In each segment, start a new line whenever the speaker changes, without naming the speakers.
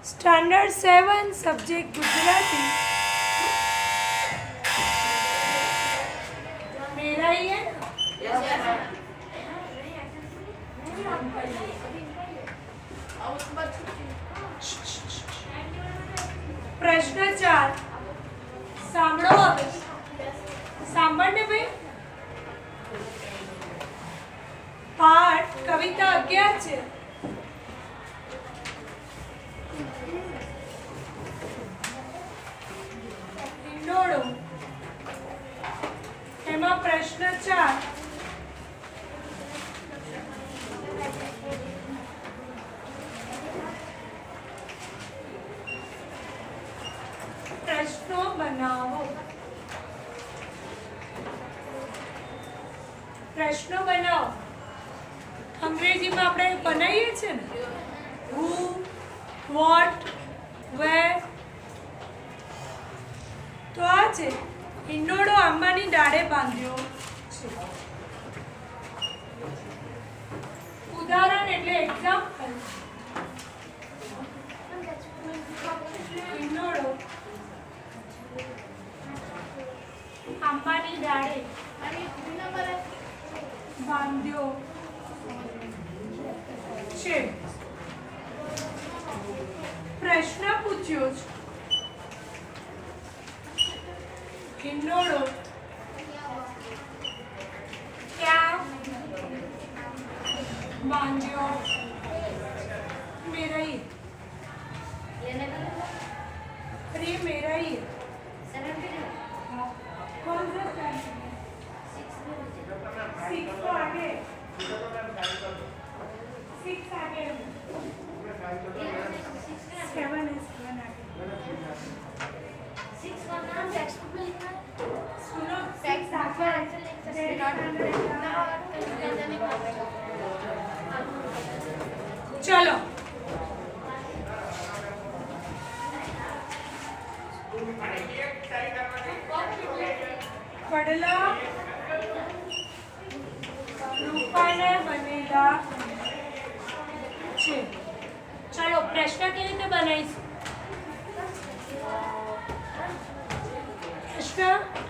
Standard 7 subject Gujarati मेरा ही है प्रश्न 4 સાંભળો હવે સાંભળને ભાઈ પાઠ કવિતા 11 છે હિંડોળો એમાં પ્રશ્ન 4 प्रश्नों बनाओ प्रश्नों बनाओ अंग्रेजी में આપણે બનાવીએ છે ને who what where તો આ છે હિંડોળો આંબાની ડાળે બાંધ્યો છે ઉદાહરણ એટલે એક્ઝામ્પલ હિંડોળો આંબાની ડાળે બાંધ્યો છે પ્રશ્ન પૂછ્યો છે હિંડોળો ક્યાં બાંધ્યો मेरा ही अरे मेरा ही कौन सा सिक्स तो आगे सिक्स आगे 7 है 7 आगे सुनो सिक्स आगे चलो પડલા રૂપાને બનેલા છે ચલો પ્રશ્ન કેવી રીતે બનાવીશું પ્રશ્ન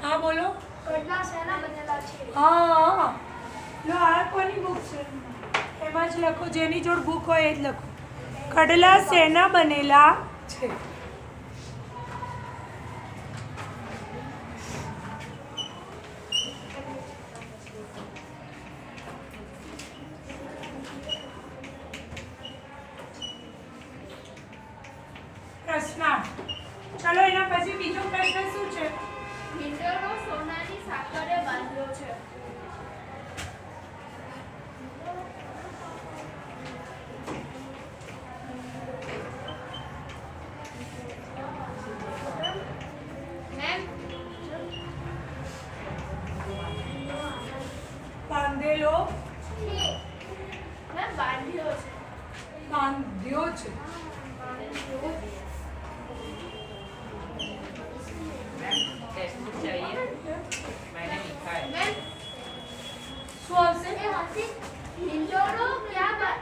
હા બોલો
કડલા શેના બનેલા છે
હા લો આ કોની બુક છે એમાં જ લખો જેની જોડ બુક હોય એ જ લખો કડલા શેના બનેલા છે પ્રશ્નાર્થ ચલો એના પછી બીજો પ્રશ્ન શું છે
હિંડોળો સોનાની સાકરે બાંધ્યો છે મેમ
બાંધેલો
મેમ બાંધ્યો છે
બાંધ્યો છે
टेक्स्ट बुक चाहिए मैंने लिखा है
મેમ
શું આવશે
એ હસી હિંડોળો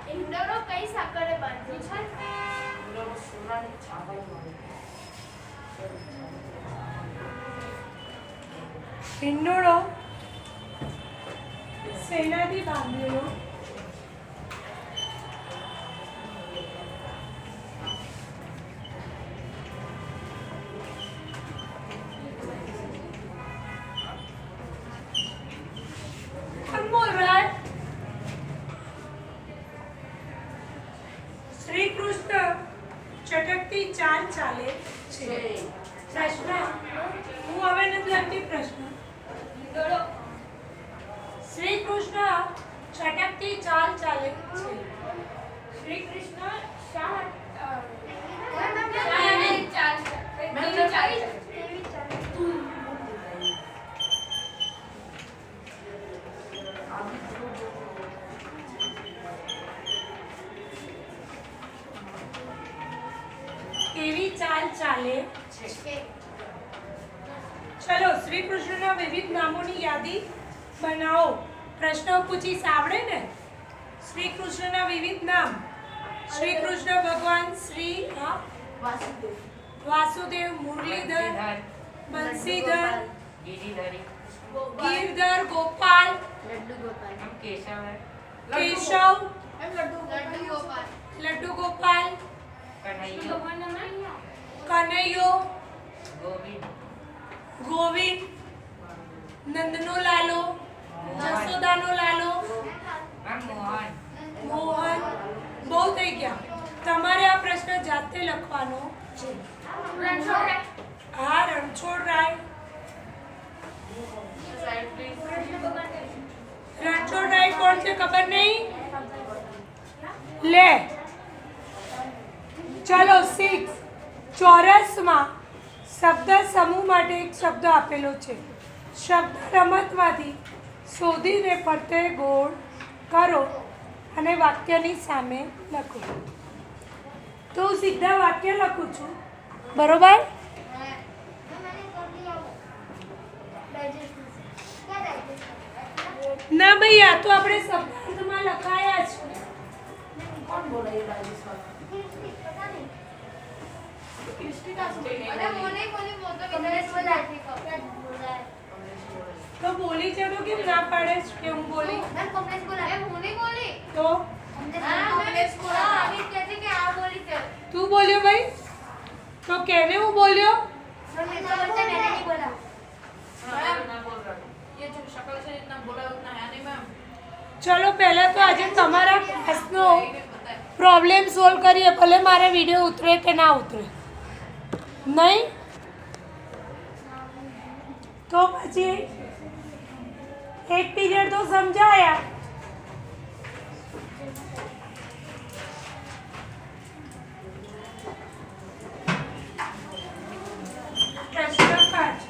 હિંડોળો કઈ સાકરે બાંધ્યો છે
હિંડોળો શેનાથી બાંધેલો कौन बोल रहा है श्री कृष्ण चटकती चाल चाले छे प्रश्न હું હવે નથી લખતી પ્રશ્ન શ્રી કૃષ્ણ ચટકતી ચાલ ચાલે છે શ્રી કૃષ્ણ શા કેવી ચાલ ચાલે છે ચલો શ્રી કૃષ્ણના વિવિધ નામોની યાદી બનાવો પ્રશ્ન પૂછી સાંભળે ને શ્રી કૃષ્ણના વિવિધ નામ શ્રી કૃષ્ણ ભગવાન શ્રી વાસુદેવ, મુરલીધર, બંસીધર,
गिरिधरी
ગિરધર, ગોપાલ,
हम केशव है
કેશવ,
લડ્ડુ ગોપાલ
લડ્ડુ ગોપાલ,
कन्हैया
કનૈયો,
गोविंद
ગોવિંદ, નંદનો લાલો, જસોદાનો લાલો,
हम मोहन
મોહન. બહુ થઈ ગયા. તમારે આ પ્રશ્ન જાતે લખવાનો છે. હા, રણછોડરાય. રણછોડરાય કોણ છે ખબર નહીં? લે ચલો 6. ચોરસમાં શબ્દ સમૂહ માટે એક શબ્દ આપેલો છે. શબ્દ રમતમાંથી શોધીને ફરતે ગોળ કરો અને વાક્યની સામે લખો. તો હું સીધા વાક્ય લખું છું, બરોબર? ના ભાઈ, આ તો આપણે શબ્દાર્થમાં લખાયા છે. તો બોલી ચલો કેમ ના પાડે છે કે હું બોલી? તો તું બોલ્યો ભાઈ, તો કેને હું બોલ્યો? ચલો પહેલા તો આજે તમારા ક્લાસનો પ્રોબ્લેમ સોલ્વ કરીએ, ભલે મારે વિડીયો ઉતરે કે ના ઉતરે. નહીં તો પછી એક પીરિયડ તો સમજાયા. પ્રશ્ન 5.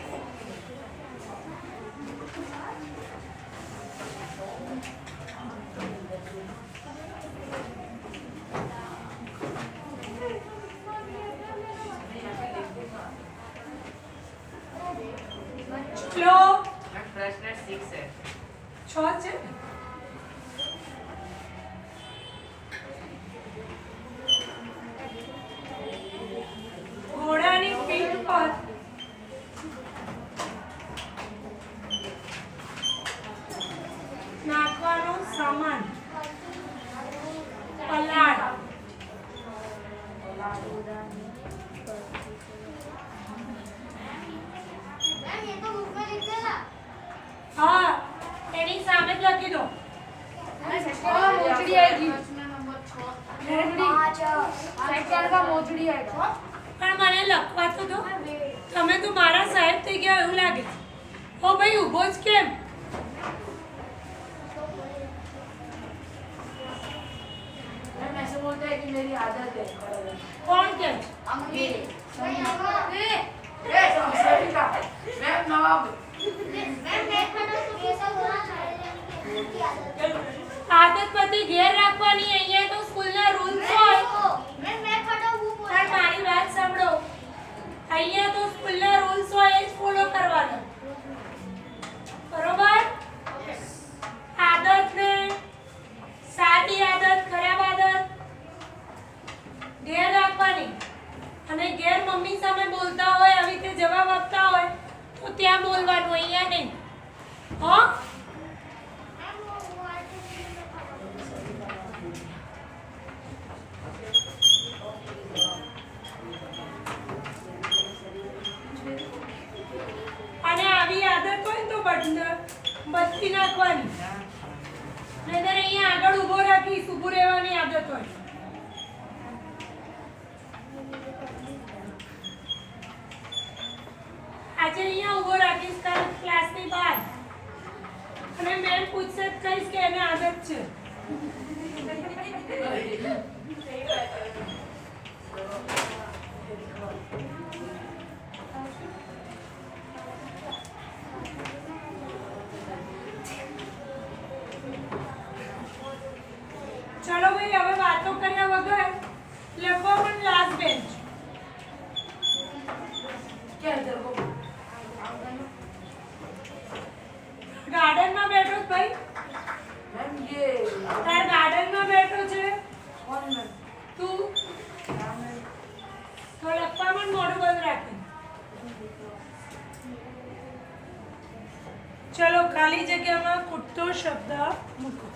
ચલો
हम प्रश्न 6 है
6 છે. ઘોડાની પીઠ પર નાખવાનો સામાન. પલાળ. હા, એની સામે જ લખી દો. પણ મને લખવા તો દો. તમે તો મારા સાહેબ થઈ ગયા એવું લાગે છે. ઓ ભાઈ, ઊભો જ કેમ? કોણ કે છે? આદત બધી ઘેર રાખવાની. અહીંયા તો સ્કૂલના રૂલ્સ હોય. પણ મારી વાત સાંભળો, અહીંયા તો સ્કૂલના રૂલ્સ હોય એ જ ફોલો કરવાના, બરોબર? આદતને સારી આદત, ખરાબ આદત ઘેર રાખવાની. અને ઘેર મમ્મી સામે બોલતા હોય, આવી રીતે જવાબ આપતા હોય તો ત્યાં બોલવાનું, અહીંયા નહીં. હો? અને આવી આદત હોય ને તો બદલી નાખવાની. નહીંતર અહીંયા આગળ ઊભો રાખીશ, ઊભું રહેવાની આદત હોય. આજે અહીંયા ઊભો રાખીશ ક્લાસની બહાર, અને મેમ પૂછશે તો કહીશ કે એને આદત છે. ચલો ભાઈ, હવે વાતો કર્યા વગર લખો પણ લાસ્ટ બેન્ચ. ગાર્ડનમાં બેઠો છે ભાઈ? તાર ગાર્ડનમાં બેઠો છે તું? પણ મોઢું બંધ રાખીને. ચલો ખાલી જગ્યામાં કૂદતો શબ્દ મૂકો.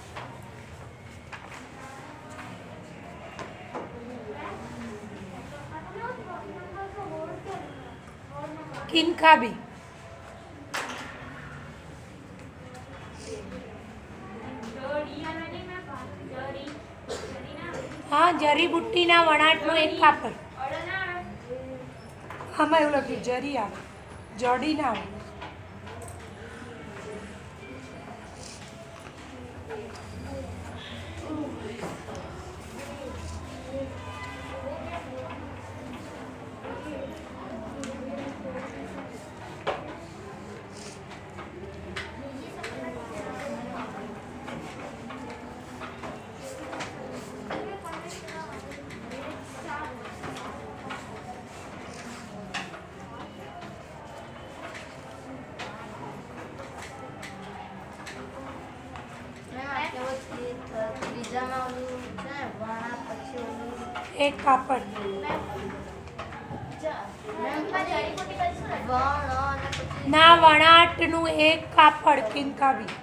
કિનખાબી. હા, જરીબુટ્ટીના વણાટનું એક કાપડ. આમાં એવું લખ્યું જરી આવે, જડી ના આવે. એક કાપડ. ના વણાટનું એક કાપડ કિનકાબી.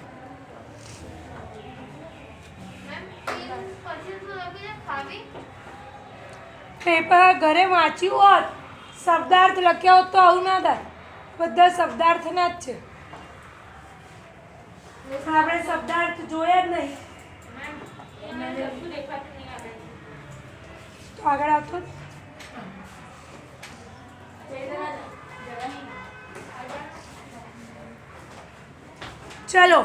પેપર ઘરે વાંચ્યું હોત, શબ્દાર્થ લખ્યા હોત તો આવું ના થાય. બધા શબ્દાર્થના જ છે. આપણે શબ્દાર્થ જોયા જ નહીં તો આગળ આવતો જ. ચલો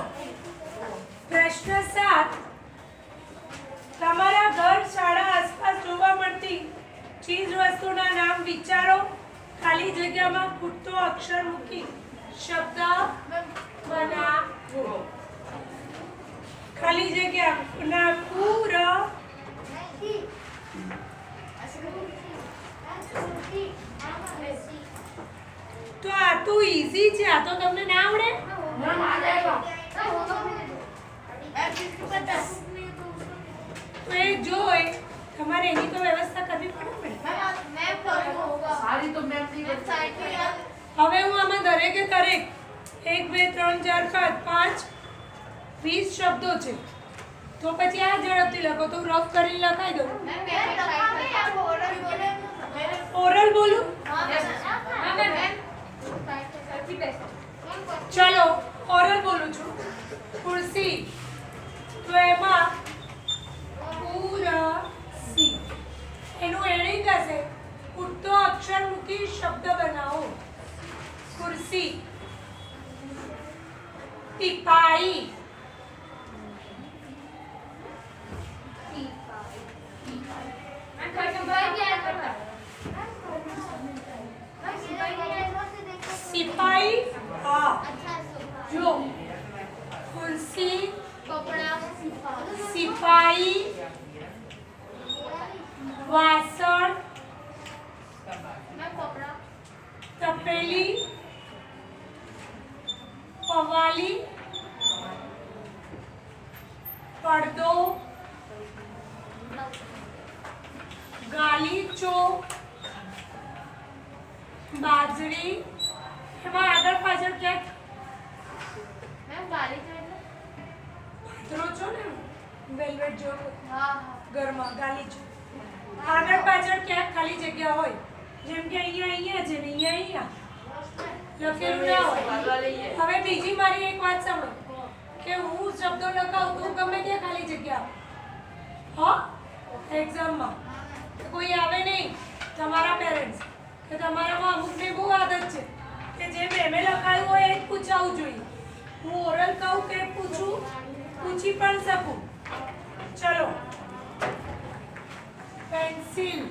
પ્રશ્ન 7. તમારા ઘર શાળા આસપાસ જોવા મળતી ચીજ વસ્તુના નામ વિચારો. ખાલી જગ્યામાં ખૂટતો અક્ષર મૂકી શબ્દ બનાવો. ખાલી જગ્યા ના પૂર. તો આ તો ઈઝી છે. આ તો તમને ના આવડે. તો એ જોઈ તમારે એની તો વ્યવસ્થા કરવી પડે. હવે હું આમાં દરેકે દરેક 1 2 3 4 5 20 શબ્દો છે. તો પછી આ ઝડપથી લખો. તો રફ કરીને લખાઈ દો. ઓરલ બોલું. ચલો ઓરલ બોલું છું. ખુરશી. તો એમાં કુરસી એનું એડિંગ હશે. ખૂટતો અક્ષર મૂકી શબ્દ બનાવો. ખુરશી. ટીપાઈ. સિપાઈ. હા જો ખુરશી, સિપાઈ, વાસણ, તપેલી, પવાલી, પડદો, ગાલીચો, બાજરી. એમાં આગળ પાછળ ક્યાંક પાથરો છો ને વેલ્વેટ જો ઘરમાં ગાલીચો. આગળ પાછળ ક્યાંક ખાલી જગ્યા હોય. જેમ કે અહીંયા છે ને અહીંયા લખેલું ના હોય. હવે બીજી મારી એક વાત સાંભળો કે હું શબ્દો લખાવું તો ગમે ત્યાં ખાલી જગ્યા. હા, એક્ઝામમાં કોઈ આવે નહીં તમારા પેરેન્ટ્સ કે તમારામાં અમુકને બહુ આદત છે કે જે મેમે લખાયું હોય એ જ પૂછાવું જોઈએ. હું ઓરલ કહું કે પૂછી પણ શકું. ચલો પેન્સિલ.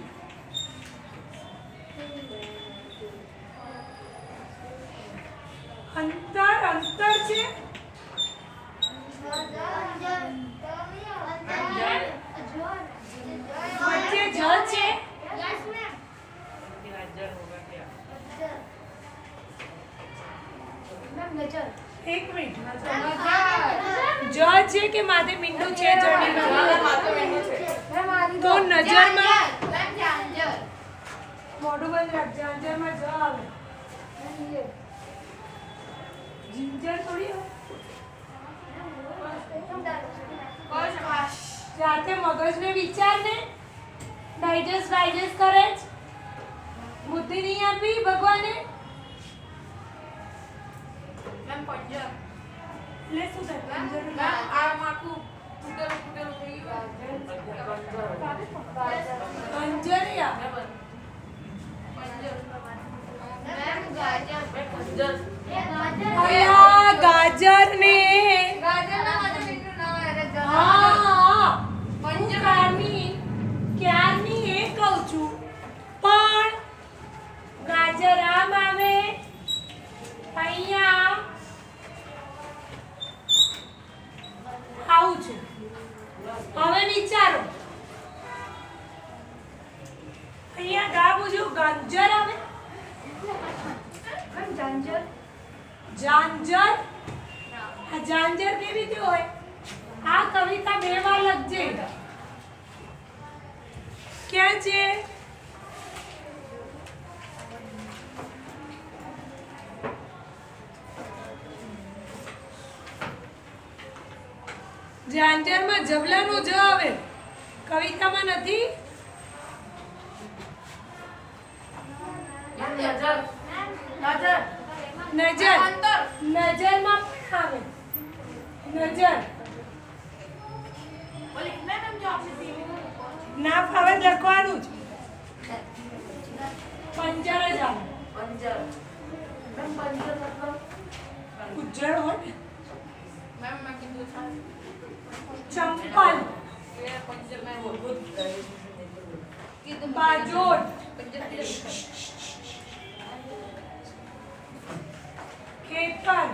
અંતર છે. વચ્ચે જ છે. એક મિનિટ. જ છે કે માથે મીંડું છે જડી તો નજરમાં મોઢું બંધ રાખ. જાંજરમાં જ આવે. જિંજર થોડી હોય. જાતે મગજને વિચારને ડાયજેસ્ટ કરે જ. બુદ્ધિ નહીં આપી ભગવાને.
મેમ પંજર
એટલે શું થાય?
મેમ આ માકુ તૂટેલું થઈ ગયું
અંજરિયા.
મેમ ગાજર
અયા ગાજર ને
ગાજરના માથે મીઠું ના હોય
હા હું ક્યારની એ કહું છું. પણ ગાજર આમ આવે અહીંયા આવું છે. હવે વિચારો અહીંયા ગા બુજો ગાજર આવે.
જાંજર
જાંજર. આ જાંજર કેવી રીતે હોય? આ કવિતા બે વાર લખજે. ક્યાં છે? જાંજરમાં જબલાનો જ આવે. કવિતામાં નથી. નજર. નજરમાં પણ આવે. નજર ના ફાવે લખવાનું જ. પંજર જ આવે. ઉજ્જળ હોય ને.
મેમ મેં કીધું
ચંપલ. બાજોટ. ખેતર.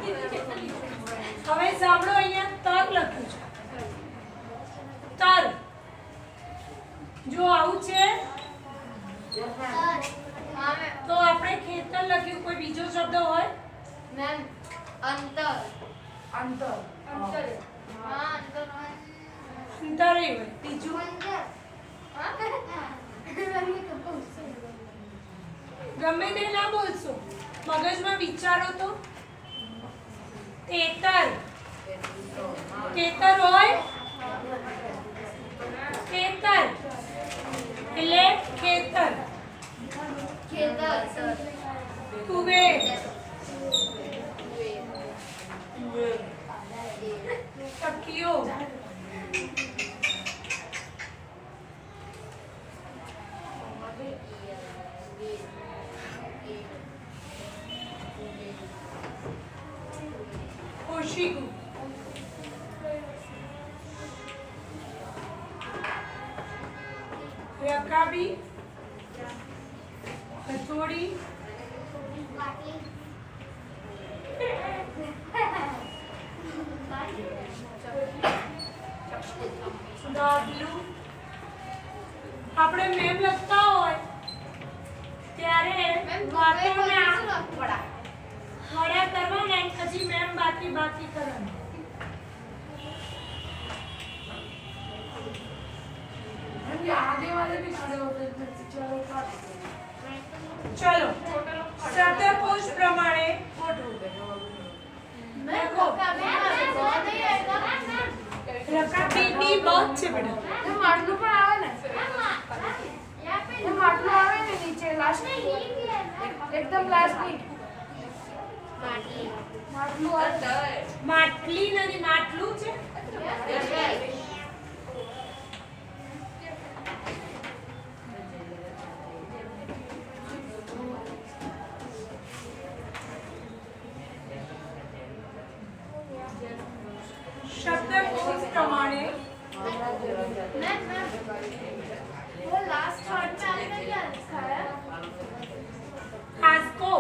હવે સાંભળો, અહીંયા તર લખ્યું છે. તર જો આવું છે તો આપણે ખેતર લખ્યું. કોઈ બીજો શબ્દ હોય?
મેમ અંતર
અંતર.
અંતર હા અંતર
અંતર હોય. બીજું ગમે તે ના બોલશો, મગજમાં વિચારો તો. તેતર. તેતર હોય. તેતર એટલે ખેતર.
ખેતર
તુવેર. તકિયો. ઓશિકુ. રકાબી. હથોડી. ગાબલું. આપણે મેમ લખતા હોય ત્યારે વાતોના
વડા
હળા કરવાના અને પછી મેમ બાકી કરવાનું. ચલો શબ્દકોશ પ્રમાણે
મેમ
રકાબીની બહુ છે બેટા.
માટલું પણ આવે ને માટલું આવે ને નીચે લાસ્ટ એકદમ લાસ્ટ ની માટલું આવે
માટલી નથી, માટલું છે. શબ્દકોશ પ્રમાણે
वो लास्ट थर्ड में आपने क्या लिखा है
खासको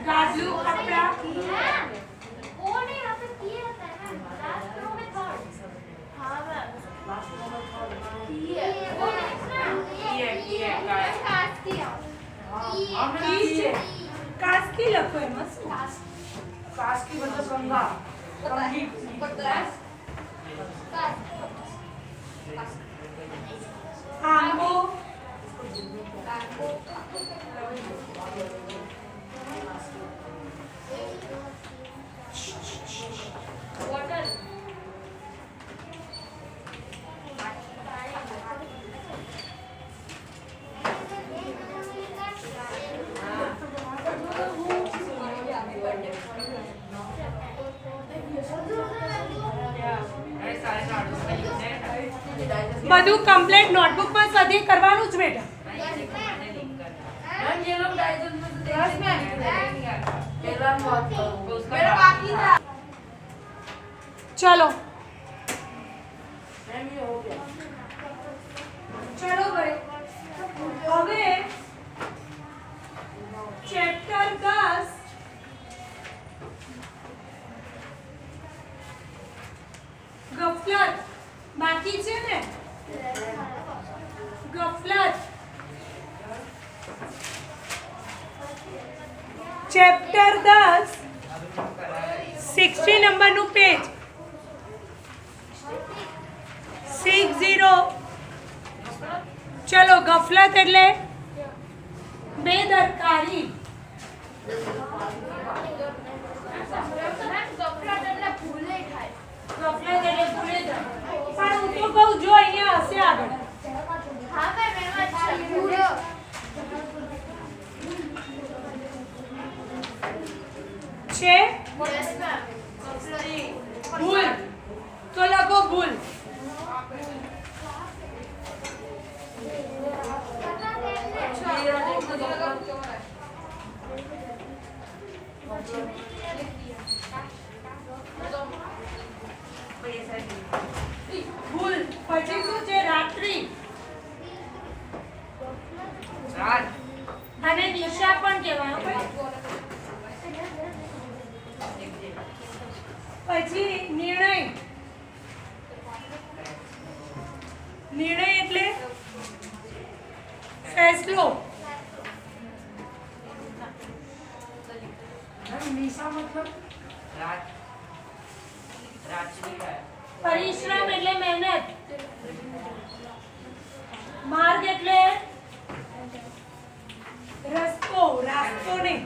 गाजू कपड़ा
वो नहीं यहाँ पे किए होता है मैम लास्ट रो में थर्ड हाँ मैम वो
किए
काट किया
ઈ છે. કાસ્કી લખો એમાં શું?
कास्की मतलब गंगा
આંબો.
Water.
अरे सारे नोट्स में लिखने हैं
બધું કમ્પ્લીટ નોટબુકમાં સદી કરવાનું જ બેટા.
मैंने लिख कर
मैम ये लोग डाइजेस्ट में से देखते हैं पहला बहुत
उसका
मेरा बाकी था
ચલો
मैम ये हो गया
ચલો ભાઈ હવે ચેપ્ટર 10 ગફલત બાકી છે ને ગફલત ચેપ્ટર 10 60 નંબરનું પેજ 60 ચલો ગફલત એટલે બેદરકારી ગફલત એટલે ભૂલે જાય પણ હું તો કહું જો અહીંયા હશે આગળ
हाँ मैं अच्छा पूरा
છે
यस मैम
ભૂલ તો લખો ભૂલ ભૂલ પછી શું છે રાત્રિ
रात
અને દિશા પણ કહેવાય હો ભાઈ. પછી નિર્ણય નિર્ણય એટલે ફેસલો
निशा मतलब
रात रात्रि है
પરિશ્રમ એટલે મહેનત માર્ગ એટલે રસ્તો રાસ્તો નહીં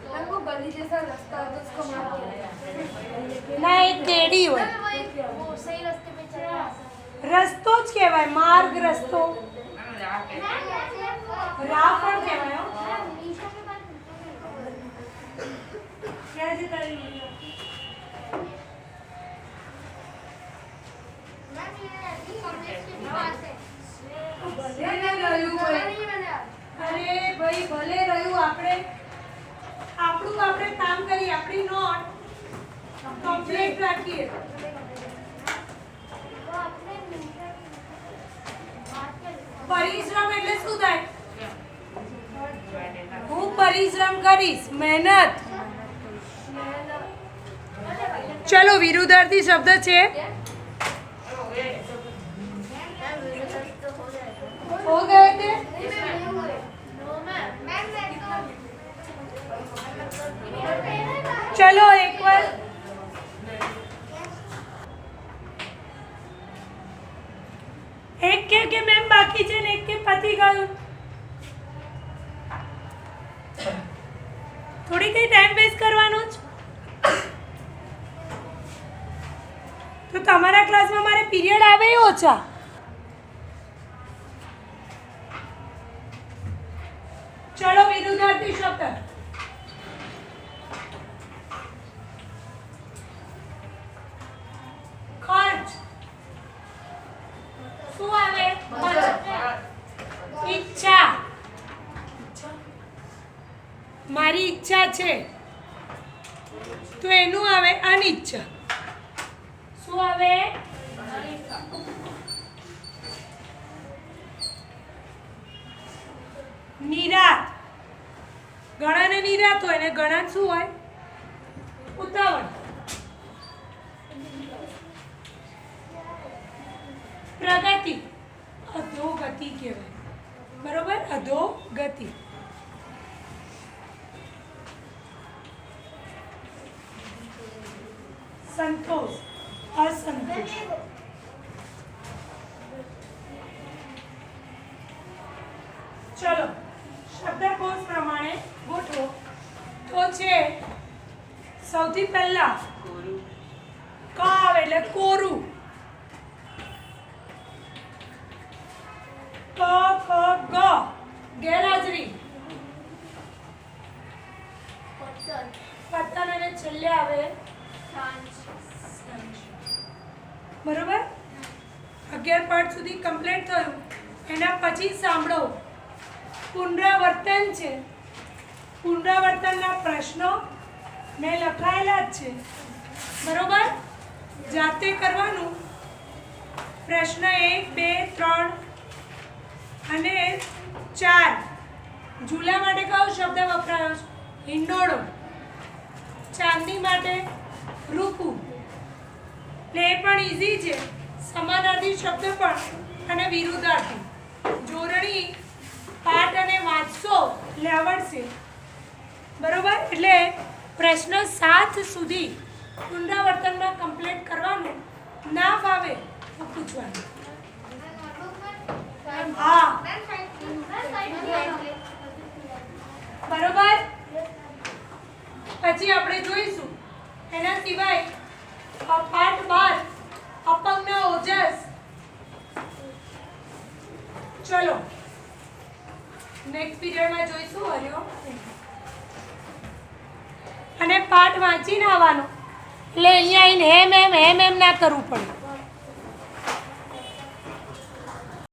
मैम वो गली जैसा रास्ता है तो उसको मार
ના એક દેડી હોય
वो सही रास्ते पे चल रहा
રસ્તો જ કહેવાય માર્ગ રસ્તો
मैम रात है
રાહ પણ કહેવાય હો.
निशा के बाद
ક્યાં છે તારી નિર્ણય?
मैम ये कॉम्प्लेक्स के पास है
ભલે રહ્યું હોય. અરે ભાઈ ભલે રહ્યું આપણે આપણું આપણે કામ કરીએ આપણી નોટ કમ્પ્લીટ રાખીએ
वो अपने निशा की बात कर
પરિશ્રમ એટલે શું થાય
मैंने
હું પરિશ્રમ કરીશ મહેનત ચલો વિરુદ્ધાર્થી શબ્દ છે હો ગયો તે ચલો એકવાર એક કે મેમ બાકી છે ને એક કે પતી ગયું થોડી કઈ ટાઈમ વેસ્ટ કરવાનો જ તો તમારા ક્લાસમાં મારે પીરિયડ આવે એ ઓછા ચલો વિરુદ્ધાર્થી શબ્દ ખર્ચ શું આવે ઈચ્છા મારી ઈચ્છા છે તો એનું આવે અનિચ્છા શું આવે નિરાત ઘણાને નિરાત હોય ને ઘણા શું હોય ઉતાવળ પ્રગતિ અધોગતિ કહેવાય બરોબર અધોગતિ સંતોષ અસંતોષ ચલો શબ્દકોશ પ્રમાણે ગોઠવો. તો છે સૌથી પહેલા
કોરું.
ક આવે એટલે કોરું. ક ખ ગ ગેરહાજરી. પતન અને છેલ્લે આવે બરોબર. 11 પાઠ સુધી કમ્પ્લીટ થયું. એના પછી સાંભળો પુનરાવર્તન છે. પુનરાવર્તનના પ્રશ્નો મેં લખાયેલા જ છે બરોબર. જાતે કરવાનું. પ્રશ્ન 1 2 3 અને 4. ઝૂલા માટે કયો શબ્દ વપરાયો છે? હિંડોળો. ચાંદી માટે રૂપું. એટલે એ પણ ઇઝી છે. સમાનાર્થી શબ્દ પણ અને વિરુદ્ધાર્થી. જોડણી પાઠ અને વાંચશો એટલે આવડશે બરોબર. એટલે પ્રશ્ન 7 સુધી પુનરાવર્તનમાં કમ્પ્લીટ કરવાનું. ના ફાવે તો પૂછવાનું. હા બરોબર. પછી આપણે જોઈશું એના સિવાય પાઠ 12 અપંગના ઓજસ. ચલો નેક્સ્ટ પીરિયડમાં જોઈશું. હરિયો અને પાઠ વાંચીને આવવાનો. એટલે અહીંયા આવીને એમ ના કરવું પડે.